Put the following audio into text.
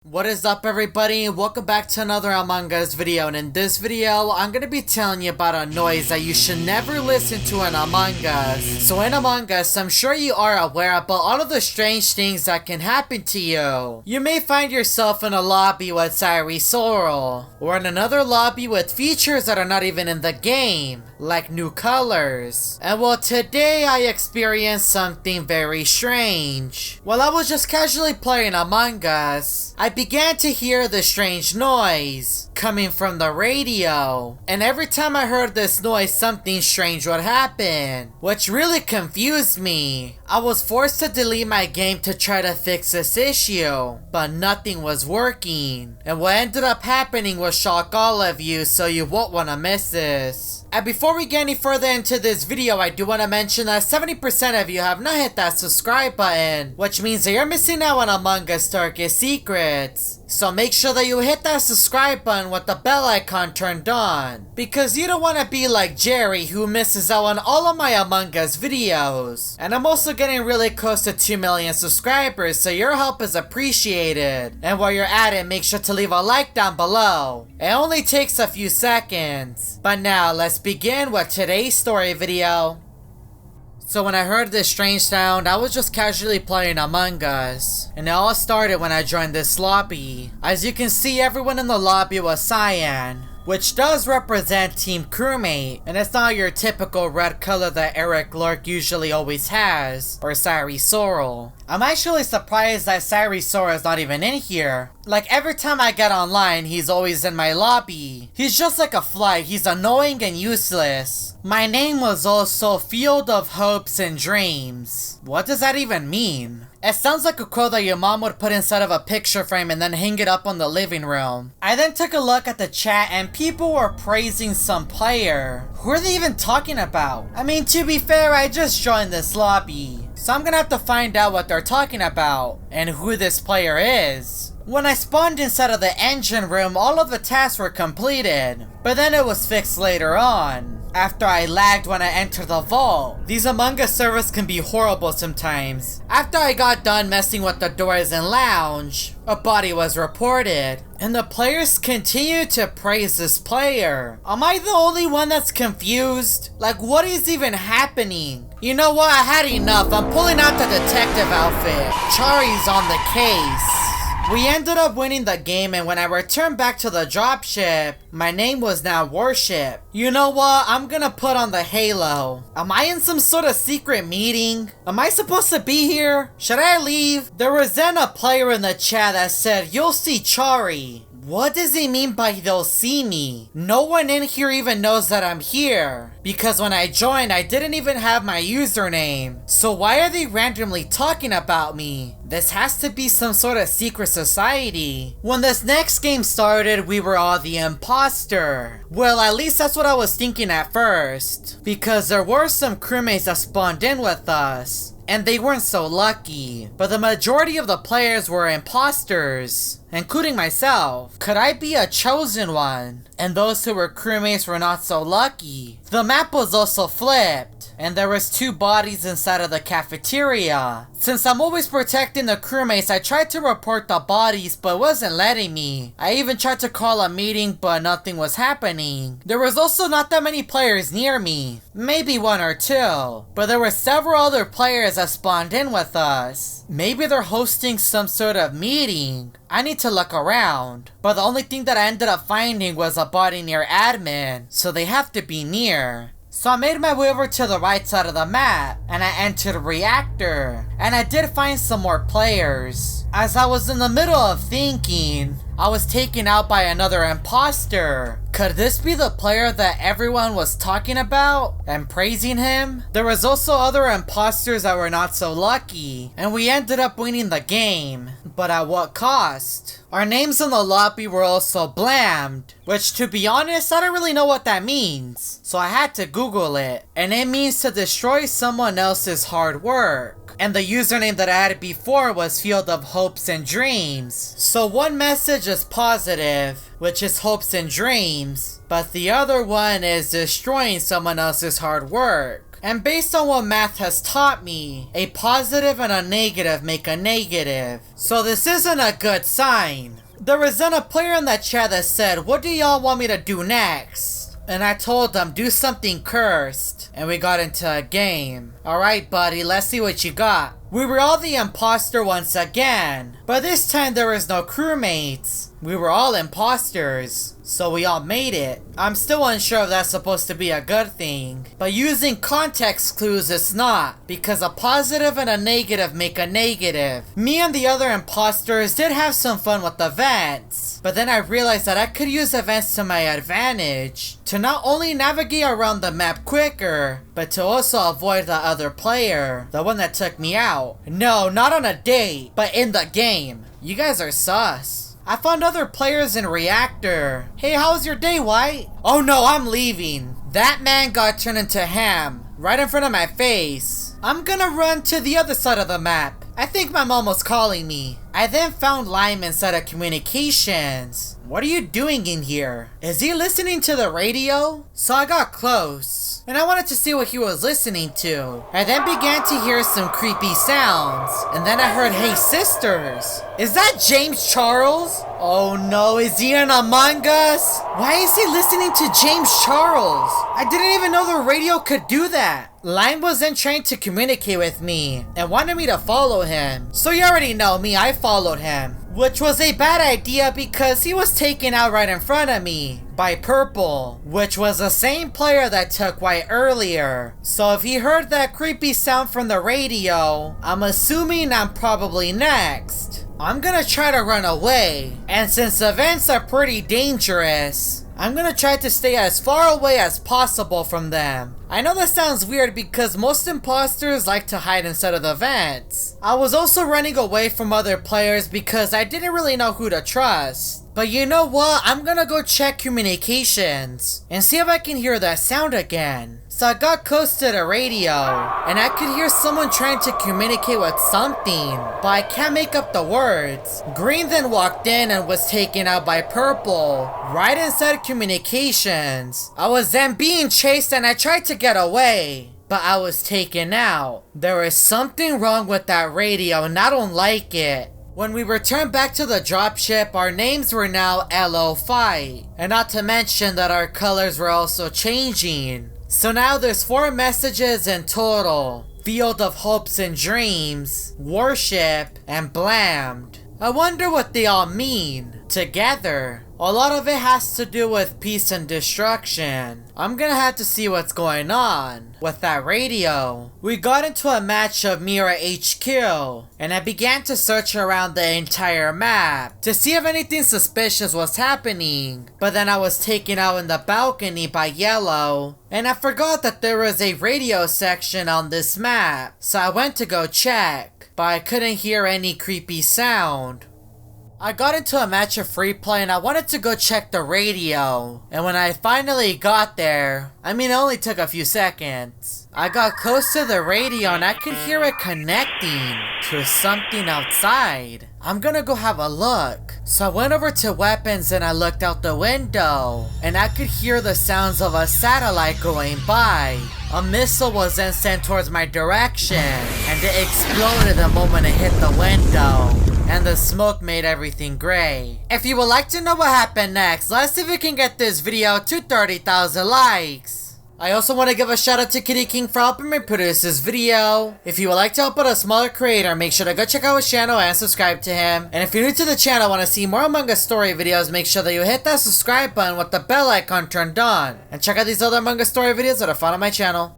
What is up, everybody? Welcome back to another Among Us video, and in this video I'm gonna be telling you about a noise that you should never listen to in Among Us. So in Among Us, I'm sure you are aware about all of the strange things that can happen to you. You may find yourself in a lobby with Sairi Sorrel, or in another lobby with features that are not even in the game, like new colors. And well, today I experienced something very strange. While I was just casually playing Among Us, I began to hear the strange noise coming from the radio. And every time I heard this noise, something strange would happen, which really confused me. I was forced to delete my game to try to fix this issue, but nothing was working. And what ended up happening will shock all of you, so you won't want to miss this. And before we get any further into this video, I do want to mention that 70% of you have not hit that subscribe button, which means that you're missing out on Among Us darkest secrets. So make sure that you hit that subscribe button with the bell icon turned on, because you don't want to be like Jerry, who misses out on all of my Among Us videos. And I'm also getting really close to 2 million subscribers, so your help is appreciated. And while you're at it, make sure to leave a like down below. It only takes a few seconds. But now let's begin with today's story video. So when I heard this strange sound, I was just casually playing Among Us, and it all started when I joined this lobby. As you can see, everyone in the lobby was cyan, which does represent Team Crewmate, and it's not your typical red color that Eric Lurk usually always has, or Sairi Sorrel. I'm actually surprised that Sairi Sorrel is not even in here. Like, every time I get online, he's always in my lobby. He's just like a fly, he's annoying and useless. My name was also Field of Hopes and Dreams. What does that even mean? It sounds like a quote that your mom would put inside of a picture frame and then hang it up on the living room. I then took a look at the chat and people were praising some player. Who are they even talking about? I mean, to be fair, I just joined this lobby, so I'm gonna have to find out what they're talking about and who this player is. When I spawned inside of the engine room, all of the tasks were completed, but then it was fixed later on, after I lagged when I entered the vault. These Among Us servers can be horrible sometimes. After I got done messing with the doors and lounge, a body was reported, and the players continued to praise this player. Am I the only one that's confused? Like, what is even happening? You know what, I had enough. I'm pulling out the detective outfit. Chari's on the case. We ended up winning the game, and when I returned back to the dropship, my name was now Worship. You know what? I'm gonna put on the halo. Am I in some sort of secret meeting? Am I supposed to be here? Should I leave? There was then a player in the chat that said, "You'll see Chari." What does he mean by they'll see me? No one in here even knows that I'm here, because when I joined, I didn't even have my username. So why are they randomly talking about me? This has to be some sort of secret society. When this next game started, we were all the imposter. Well, at least that's what I was thinking at first, because there were some crewmates that spawned in with us, and they weren't so lucky. But the majority of the players were imposters, including myself. Could I be a chosen one? And those who were crewmates were not so lucky. The map was also flipped, and there was 2 bodies inside of the cafeteria. Since I'm always protecting the crewmates, I tried to report the bodies, but it wasn't letting me. I even tried to call a meeting, but nothing was happening. There was also not that many players near me. Maybe 1 or 2. But there were several other players that spawned in with us. Maybe they're hosting some sort of meeting. I need to look around. But the only thing that I ended up finding was a body near admin, so they have to be near. So I made my way over to the right side of the map, and I entered Reactor, and I did find some more players. As I was in the middle of thinking, I was taken out by another imposter. Could this be the player that everyone was talking about and praising him? There was also other imposters that were not so lucky, and we ended up winning the game. But at what cost? Our names in the lobby were also blamed, which, to be honest, I don't really know what that means, so I had to Google it. And it means to destroy someone else's hard work. And the username that I had before was Field of Hopes and Dreams. So one message is positive, which is hopes and dreams, but the other one is destroying someone else's hard work. And based on what math has taught me, a positive and a negative make a negative. So this isn't a good sign. There was then a player in that chat that said, "What do y'all want me to do next?" And I told them, "Do something cursed." And we got into a game. Alright buddy, let's see what you got. We were all the imposter once again. But this time there was no crewmates. We were all imposters. So we all made it. I'm still unsure if that's supposed to be a good thing. But using context clues it's not. Because a positive and a negative make a negative. Me and the other imposters did have some fun with events. But then I realized that I could use events to my advantage. To not only navigate around the map quicker, but to also avoid the other player. The one that took me out. No, not on a date, but in the game. You guys are sus. I found other players in Reactor. Hey, how was your day, White? Oh no, I'm leaving. That man got turned into ham, right in front of my face. I'm gonna run to the other side of the map. I think my mom was calling me. I then found Lime inside of communications. What are you doing in here? Is he listening to the radio? So I got close, and I wanted to see what he was listening to. I then began to hear some creepy sounds, and then I heard, "Hey sisters." Is that James Charles? Oh no, is he in Among Us? Why is he listening to James Charles? I didn't even know the radio could do that. Lime was then trying to communicate with me and wanted me to follow him. So you already know me, I followed him. Which was a bad idea because he was taken out right in front of me by Purple, which was the same player that took White earlier. So if he heard that creepy sound from the radio, I'm assuming I'm probably next. I'm gonna try to run away, and since events are pretty dangerous, I'm gonna try to stay as far away as possible from them. I know that sounds weird because most imposters like to hide inside of the vents. I was also running away from other players because I didn't really know who to trust. But you know what? I'm gonna go check communications and see if I can hear that sound again. So I got close to the radio and I could hear someone trying to communicate with something, but I can't make up the words. Green then walked in and was taken out by Purple right inside communications. I was then being chased and I tried to get away, but I was taken out. There is something wrong with that radio and I don't like it. When we returned back to the dropship, our names were now LO Fight, and not to mention that our colors were also changing. So now there's 4 messages in total: Field of Hopes and Dreams, Worship, and Blamed. I wonder what they all mean together. A lot of it has to do with peace and destruction. I'm gonna have to see what's going on with that radio. We got into a match of Mira HQ, and I began to search around the entire map to see if anything suspicious was happening. But then I was taken out in the balcony by Yellow, and I forgot that there was a radio section on this map. So I went to go check, but I couldn't hear any creepy sound. I got into a match of free play and I wanted to go check the radio. And when I finally got there, it only took a few seconds. I got close to the radio and I could hear it connecting to something outside. I'm gonna go have a look. So I went over to weapons and I looked out the window. And I could hear the sounds of a satellite going by. A missile was then sent towards my direction. And it exploded the moment it hit the window. And the smoke made everything gray. If you would like to know what happened next, let's see if we can get this video to 30,000 likes. I also want to give a shout out to Kitty King for helping me produce this video. If you would like to help out a smaller creator, make sure to go check out his channel and subscribe to him. And if you're new to the channel and want to see more Among Us story videos, make sure that you hit that subscribe button with the bell icon turned on. And check out these other Among Us story videos that are found on my channel.